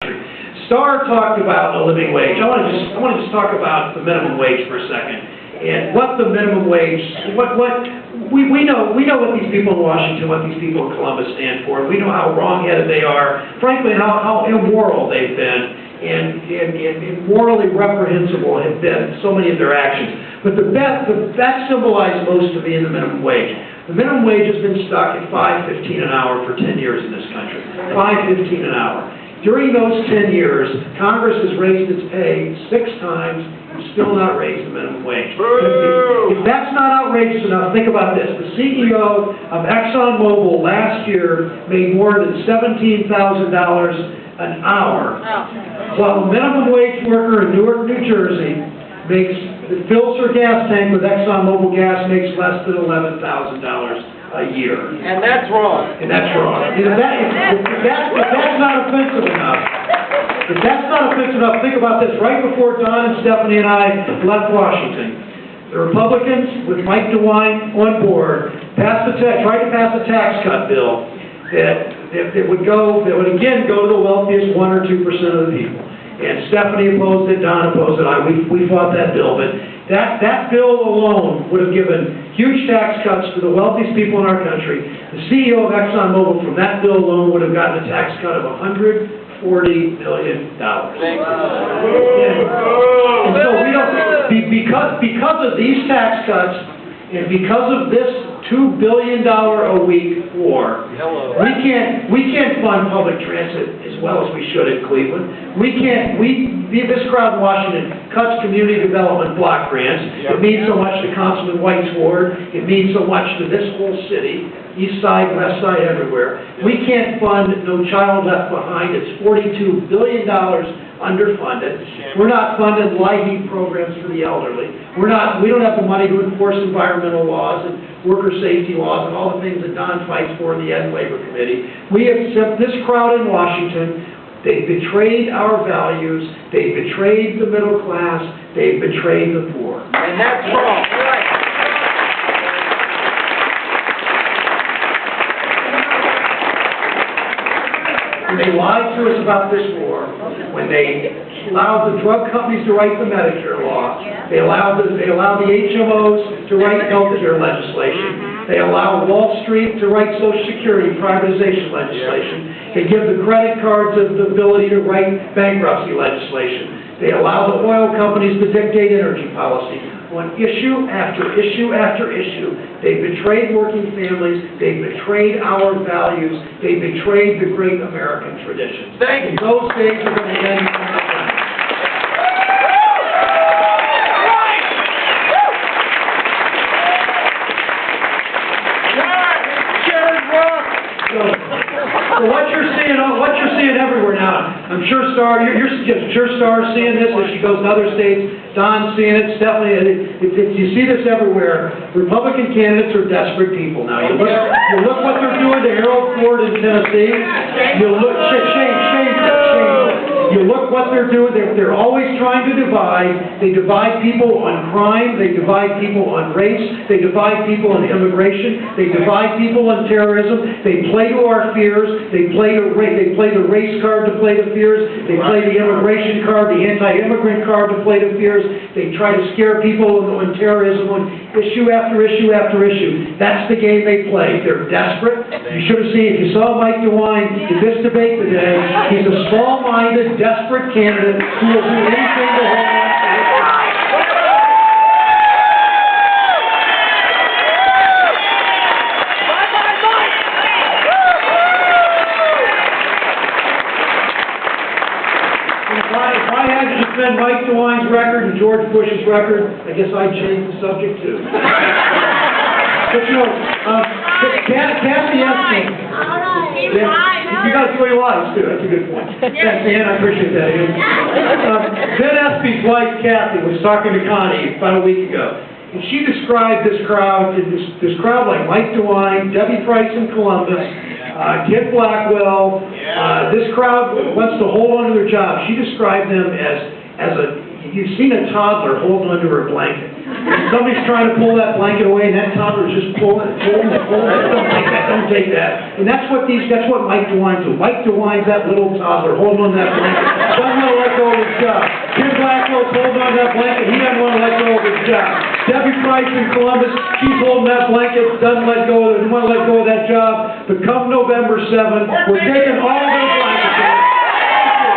Starr talked about a living wage. I want to just talk about the minimum wage for a second. And what the minimum wage, we know what these people in Washington, what these people in Columbus stand for. We know how wrong-headed they are, frankly, how immoral they've been, and morally reprehensible have been so many of their actions. But that symbolized most to me in the minimum wage. The minimum wage has been stuck at $5.15 an hour for 10 years in this country. $5.15 an hour. During those 10 years, Congress has raised its pay 6 times and still not raised the minimum wage. If that's not outrageous enough, think about this. The CEO of ExxonMobil last year made more than $17,000 an hour, while a minimum wage worker in Newark, New Jersey fills her gas tank with ExxonMobil gas, makes less than $11,000 a year. And that's wrong. And that's wrong. If that's not offensive enough, think about this. Right before Don and Stephanie and I left Washington, the Republicans, with Mike DeWine on board, tried to pass a tax cut bill that would again go to the wealthiest 1 or 2% of the people. And Stephanie opposed it, Don opposed it, we fought that bill. But that bill alone would have given huge tax cuts to the wealthiest people in our country. The CEO of ExxonMobil from that bill alone would have gotten a tax cut of $140 million. And so we don't, because of these tax cuts, and because of this $2 billion a week war, we can't fund public transit as well as we should in Cleveland. This crowd in Washington cuts community development block grants. It means so much to Councilman White's ward. It means so much to this whole city, east side, west side, everywhere. We can't fund No Child Left Behind. It's $42 billion underfunded. We're not funding LIHEAP programs for the elderly. We don't have the money to enforce environmental laws and worker safety laws and all the things that Don fights for in the Ed and Labor Committee. We have this crowd in Washington. They've betrayed our values. They've betrayed the middle class. They've betrayed the poor. And that's wrong. When they lied to us about this war, when they allowed the drug companies to write the Medicare law, they allowed the HMOs to write health care legislation, they allowed Wall Street to write Social Security privatization legislation, they give the credit cards the ability to write bankruptcy legislation, they allow the oil companies to dictate energy policy. On issue after issue after issue, they betrayed working families, they betrayed our values, they betrayed the great American traditions. Thank you. Those days are going to end. So what you're seeing everywhere now, I'm sure Starr, Starr's seeing this as she goes to other states. Don's seeing it. Stephanie, you see this everywhere. Republican candidates are desperate people now. You look what they're doing to Harold Ford in Tennessee. You look shameful. You look what they're doing. They're always trying to divide. They divide people on crime. They divide people on race. They divide people on immigration. They divide people on terrorism. They play to our fears. They play the race card to play to fears. They play the immigration card, the anti-immigrant card to play to fears. They try to scare people on terrorism on issue after issue after issue. That's the game they play. They're desperate. You should have seen, if you saw Mike DeWine in this debate today, he's a small-minded, desperate candidate who will do anything to hold on to his side. If I had to defend Mike DeWine's record and George Bush's record, I guess I'd change the subject too. But you know, Kathy Espy. You guys do your lives too. That's a good point. Thanks, Ann. I appreciate that, Ann. Ben Espy's wife, Kathy, was talking to Connie about a week ago, and she described this crowd like Mike DeWine, Debbie Price in Columbus, Kid Blackwell. This crowd wants to hold on to their jobs. She described them as a You've seen a toddler holding under her blanket. Somebody's trying to pull that blanket away, and that toddler's just pulling it. Don't take that. And that's what Mike DeWine's doing. Mike DeWine's that little toddler holding on that blanket. Doesn't want to let go of his job. Ken Blackwell's holding on that blanket. He doesn't want to let go of his job. Debbie Price in Columbus, she's holding that blanket. Doesn't want to let go of that job. But come November 7th, we're taking all their